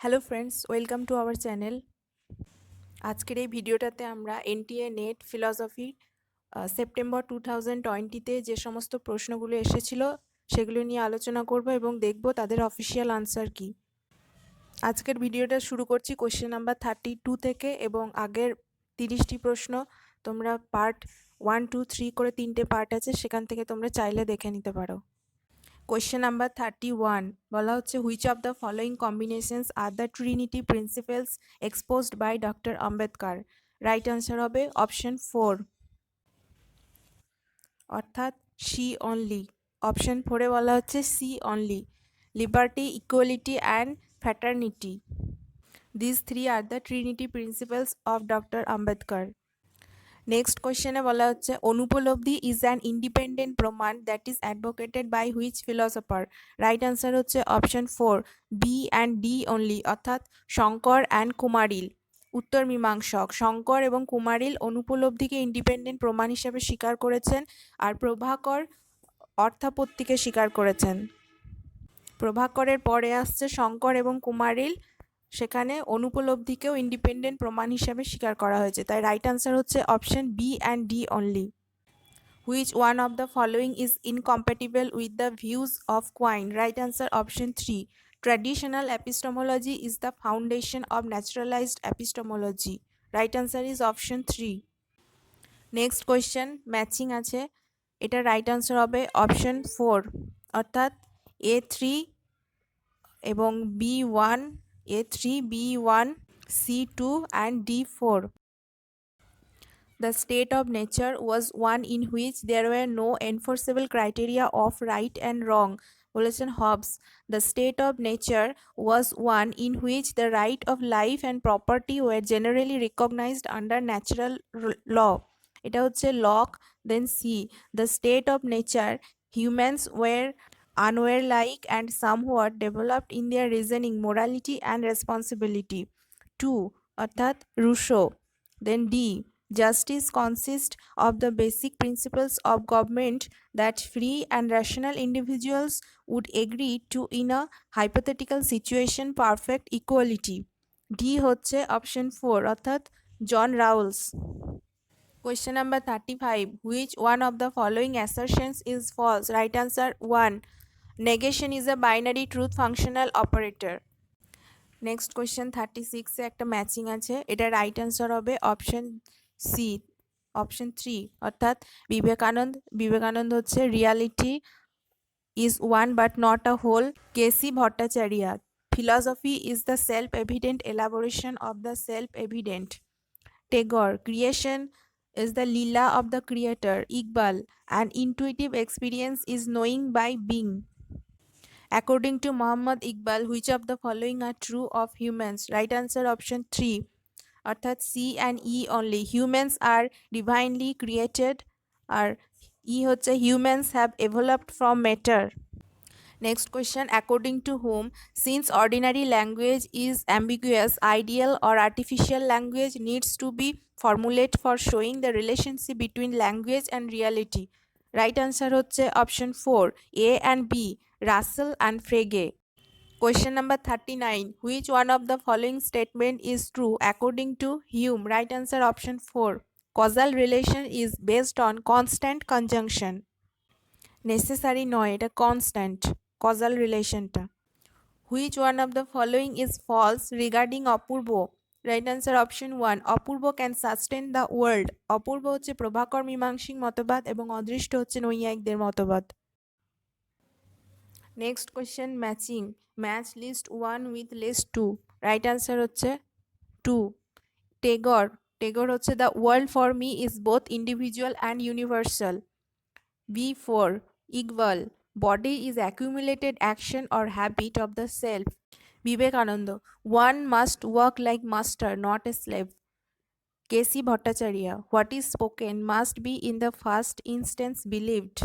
Hello friends, welcome to our channel. আজকের এই ভিডিওটাতে আমরা এনটিএ নেট ফিলসফি সেপ্টেম্বর 2020-তে যে সমস্ত প্রশ্নগুলো এসেছিল সেগুলো নিয়ে আলোচনা করব এবং দেখব তাদের অফিসিয়াল আনসার কি। আজকের ভিডিওটা শুরু করছি কোশ্চেন নাম্বার 32 থেকে, এবং আগের 30টি প্রশ্ন তোমরা পার্ট 1, 2, 3 করে 3টে পার্ট আছে, সেখান থেকে তোমরা চাইলে দেখে নিতে পারো। কোয়েশ্চেন নাম্বার 31 বলা হচ্ছে, which of the following combinations are the trinity principles exposed by doctor Ambedkar. Right answer হবে অপশন 4, অর্থাৎ সি অনলি। অপশন 4-এ বলা হচ্ছে C only, liberty, equality and fraternity. This three are the trinity principles of doctor Ambedkar. Next কোয়েশ্চেনে বলা হচ্ছে, অনুপলব্ধি is an independent প্রমাণ that is advocated by which philosopher. Right answer হচ্ছে option 4, B and D only, অর্থাৎ Shankar and কুমারিল। উত্তর মীমাংসক শঙ্কর এবং কুমারিল অনুপলব্ধিকে independent প্রমাণ হিসেবে স্বীকার করেছেন, আর প্রভাকর অর্থাপত্তিকে স্বীকার করেছেন। প্রভাকরের পরে আসছে শঙ্কর এবং কুমারিল, সেখানে অনুপলব্ধিকেও ইন্ডিপেন্ডেন্ট প্রমাণ হিসাবে স্বীকার করা হয়েছে। তাই রাইট আনসার হচ্ছে option B and D only. Which one of the following is incompatible with the views of Quine. Right answer option 3, traditional epistemology is the foundation of naturalised epistemology. Right answer is option 3। Next question matching আছে, এটা right answer হবে option 4, অর্থাৎ A3 এবং B1, A3, B1, C2 and D4. The state of nature was one in which there were no enforceable criteria of right and wrong. বলেছেন Hobbes, the state of nature was one in which the right of life and property were generally recognized under natural law. এটা হচ্ছে Locke. Then C, the state of nature humans were unwarlike and somewhat developed in their reasoning, morality and responsibility. 2, অর্থাৎ Rousseau. Then D, justice consists of the basic principles of government that free and rational individuals would agree to in a hypothetical situation, perfect equality. D হচ্ছে option 4, অর্থাৎ জন রাউলস। Question number 35. Which one of the following assertions is false? Right answer 1. Negation is a binary truth functional operator. Next question 36-এ একটা matching আছে, এটা right answer হবে option C, option 3, অর্থাৎ বিবেকানন্দ হচ্ছে reality is one but not a whole. KC Bhattacharya, philosophy is the self evident elaboration of the self evident. Tagore, creation is the lila of the creator. Iqbal, an intuitive experience is knowing by being. According to Muhammad Iqbal, which of the following are true of humans? Right answer option 3, অর্থাৎ C and E only. Humans are divinely created, আর E হচ্ছে humans have evolved from matter. Next question, according to whom, since ordinary language is ambiguous, ideal or artificial language needs to be formulated for showing the relationship between language and reality. Right answer হচ্ছে option 4, A and B, Russell and Frege. Question number 39. Which one of the following statement is true according to Hume? Right answer option 4. Causal relation is based on constant conjunction. Necessary নয়, এটা constant causal রিলেশনটা। Which one of the following is false regarding Apurba? Right answer option 1. Apurba can sustain the world. অপূর্ব হচ্ছে প্রভাকর মীমাংসিক মতবাদ এবং অদৃষ্ট হচ্ছে নৈয়ায়িকদের মতবাদ। Next question matching, match list 1 with list 2। Right answer হচ্ছে 2। টেগর হচ্ছে the world for me is both individual and universal. B4, Iqbal, body is accumulated action or habit of the self. Vivekananda, one must work like master, not a slave. K.C. Bhattacharya, what is spoken must be in the first instance believed.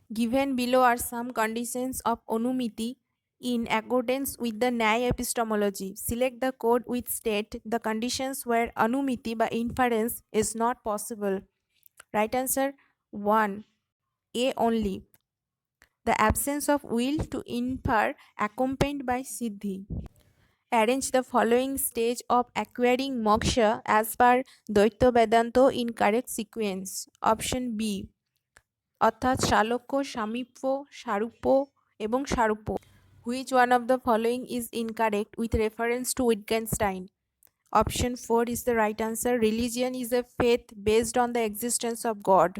Given below are some conditions of Anumiti in accordance with the Nyaya epistemology. Select the code which state the conditions where Anumiti by inference is not possible. Right answer 1, A only. The absence of will to infer accompanied by siddhi. Arrange the following stage of acquiring moksha as per Dvaita Vedanta in correct sequence. Option B অর্থাৎ শালক্য, সামীপ্য, সারূপ্য এবং সারূপ্য. Which one of the following is incorrect with reference to Wittgenstein? Option 4 is the right answer. Religion is a faith based on the existence of God.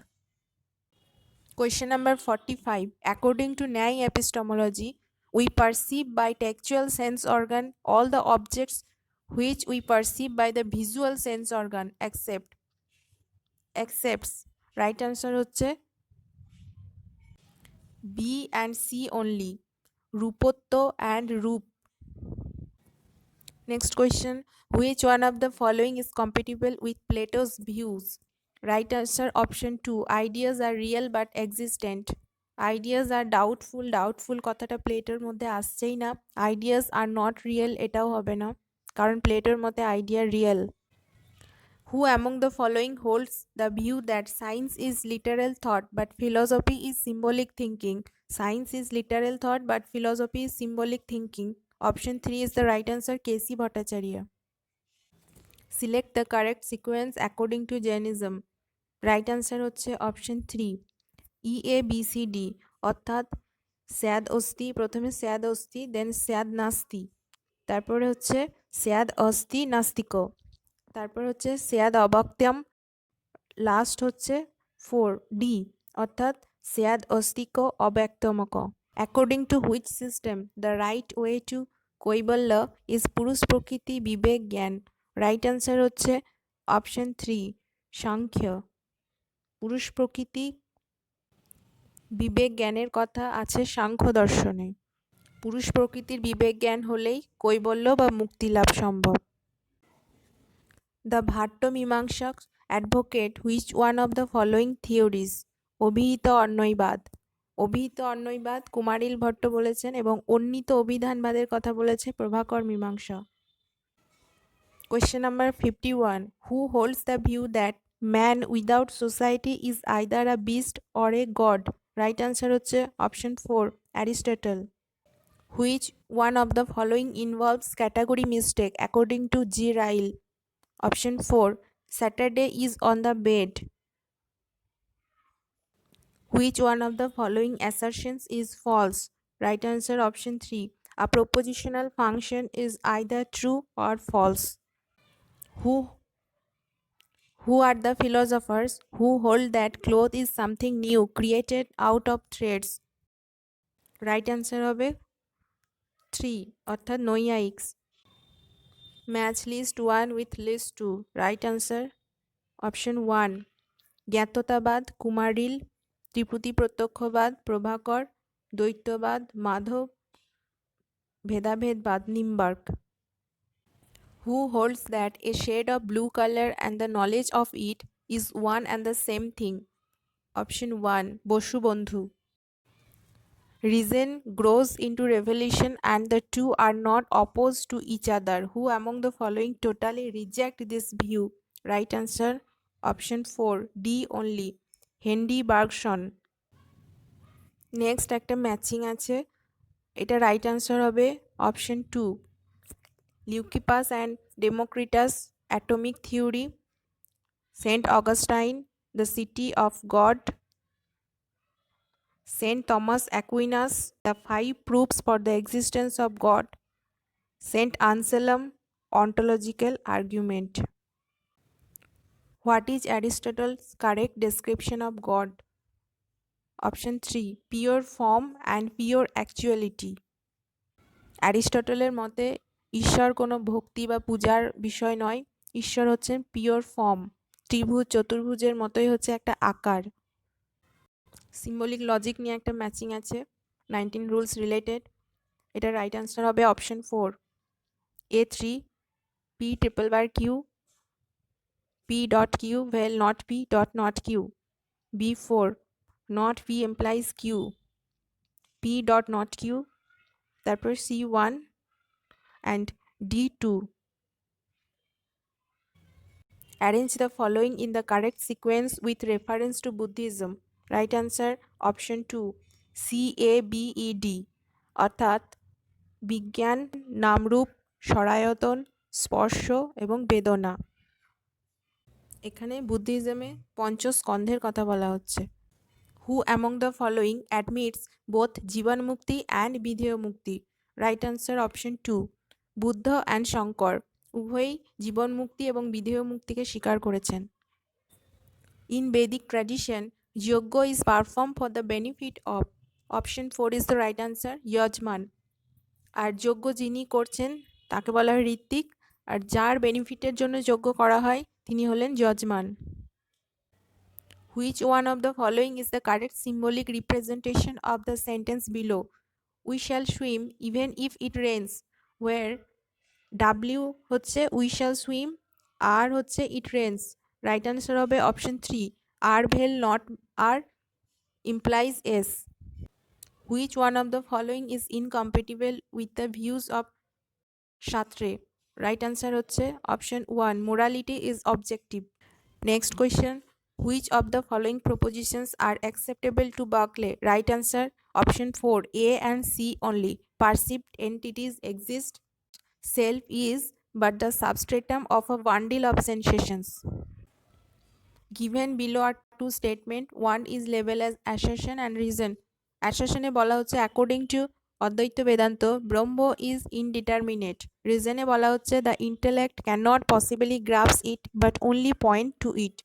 Question number 45. According to Nyaya epistemology, we perceive by tactual sense organ all the objects which we perceive by the visual sense organ excepts. Right answer হচ্ছে B and C only. রূপত্ব and রূপ. Next question. Which one of the following is compatible with Plato's views? Right answer option 2. Ideas are real but existent. Ideas are doubtful. Doubtful কথাটা প্লেটোর মধ্যে আসছেই না. Ideas are not real এটাও হবে না, কারণ প্লেটোর মতে idea real. Who among the following holds the view that science is literal thought but philosophy is symbolic thinking? Science is literal thought but philosophy is symbolic thinking. Option 3 is the right answer. K.C. Bhattacharya. Select the correct sequence according to Jainism. Right answer হচ্ছে option 3. EABCD অর্থাৎ স্যাদ অস্থি, প্রথমে স্যাদ অস্থি, দেন স্যাদ নাস্তি, তারপরে হচ্ছে স্যাদ অস্থি নাস্তিক, তারপর হচ্ছে স্যাদ অবক্ত্যম, লাস্ট হচ্ছে 4D অর্থাৎ স্যাদ অস্তিক অব্যক্তমক. According to which system the right way to Kaivalya is পুরুষ প্রকৃতি বিবেক জ্ঞান? রাইট অ্যান্সার হচ্ছে অপশন 3 সাংখ্য. পুরুষ প্রকৃতি বিবেক জ্ঞানের কথা আছে সাংখ্য দর্শনে. পুরুষ প্রকৃতির বিবেক জ্ঞান হলেই কৈবল্য বা মুক্তি লাভ সম্ভব. The Bhatto Mimamsaks advocate which one of the following theories? অভিহিত অন্বয়বাদ. অভিহিত অন্বয়বাদ কুমারিল ভট্ট বলেছেন এবং অন্বিত অভিধানবাদের কথা বলেছে প্রভাকর মীমাংসা. Question number 51. Who holds the view that man without society is either a beast or a god? Right answer হচ্ছে option 4 Aristotle. Which one of the following involves category mistake according to G. Ryle? Option 4 Saturday is on the bed. Which one of the following assertions is false? Right answer option 3 A propositional function is either true or false. Who are the philosophers who hold that cloth is something new created out of threads? Right answer হবে 3 অর্থাৎ নৈয়ায়িক্স. Match list 1 with list 2. Right answer option 1 জ্ঞাততাবাদ কুমারিল, ত্রিপুটি প্রত্যক্ষবাদ প্রভাকর, দ্বৈতবাদ মাধব, ভেদাভেদবাদ Nimbarka. Who holds that a shade of blue color and the knowledge of it is one and the same thing? Option 1 Bosu Bondhu. Reason grows into revelation and the two are not opposed to each other. Who among the following totally reject this view? Right answer option 4 D only Henry Bergson. Next একটা matching আছে, এটা right answer হবে option 2 Leucippus and Democritus atomic theory, Saint Augustine the city of God, Saint Thomas Aquinas the 5 proofs for the existence of God, Saint Anselm ontological argument. What is Aristotle's correct description of God? Option 3 pure form and pure actuality. অ্যারিস্টটলের মতে ঈশ্বর কোনো ভক্তি বা পূজার বিষয় নয়, ঈশ্বর হচ্ছেন পিওর ফর্ম, ত্রিভুজ চতুর্ভুজের মতোই হচ্ছে একটা আকার. সিম্বলিক লজিক নিয়ে একটা ম্যাচিং আছে 19 রুলস রিলেটেড, এটা রাইট আনসার হবে option 4 A3 P triple bar Q P dot Q well not P dot not Q. B4 not P implies Q P dot not Q, তারপর C1 and D2. Arrange the following in the correct sequence with reference to Buddhism. Right answer option 2 CABED অর্থাৎ বিজ্ঞান, নামরূপ, সরায়তন, স্পর্শ এবং বেদনা। এখানে বুদ্ধিজমে পঞ্চস্কন্ধের কথা বলা হচ্ছে। Who among the following admits both জীবন মুক্তি and বিধেয় মুক্তি? Right answer option 2, Buddha and Shankara উভয়ই জীবন মুক্তি এবং বিধেয় মুক্তিকে স্বীকার করেছেন। In Vedic tradition yajna is perform for the benefit of, option 4 is the right answer, yajaman. আর যজ্ঞ যিনি করছেন তাকে বলা হয় ঋত্বিক, আর যার বেনিফিটের জন্য যজ্ঞ করা হয় তিনি হলেন যজমান। Which one of the following is the correct symbolic representation of the sentence below? We shall swim even if it rains, where W হচ্ছে we shall swim, R হচ্ছে it rains. Right answer হবে option 3, R will not, R implies S. Which one of the following is incompatible with the views of Sartre? Right answer হচ্ছে option 1, morality is objective. Next question, which of the following propositions are acceptable to Berkeley? Right answer option 4, A and C only. Perceived entities exist. Self is but the substratum of a bundle of sensations. Given below are two statements. One is labeled as assertion and reason. Assertion এ বলা হচ্ছে according to অদ্বৈত বেদান্ত ব্রহ্ম is indeterminate. Reason এ বলা হচ্ছে the intellect cannot possibly grasp it but only point to it.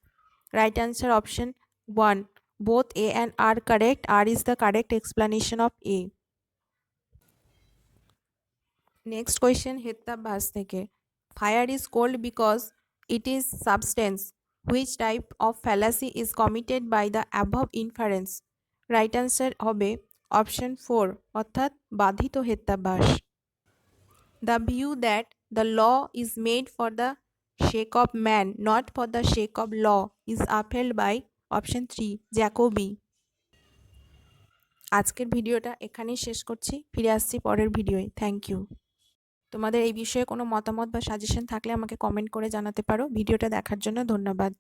Right answer option 1, both A and R correct. R is the correct explanation of A. Next question Hetabhas থেকে, fire is cold because it is substance. Which type of fallacy is committed by the above inference? Right answer হবে option 4 অর্থাৎ বাধিত হেত্যাভাস। The view that the law is made for the sake of man, not for the sake of law, is upheld by option 3 Jacobi. আজকের ভিডিওটা এখানেই শেষ করছি, ফিরে আসছি পরের ভিডিওয়ে। Thank you. তোমাদের এই বিষয়ে কোনো মতামত বা সাজেশন থাকলে আমাকে কমেন্ট করে জানাতে পারো। ভিডিওটা দেখার জন্য ধন্যবাদ।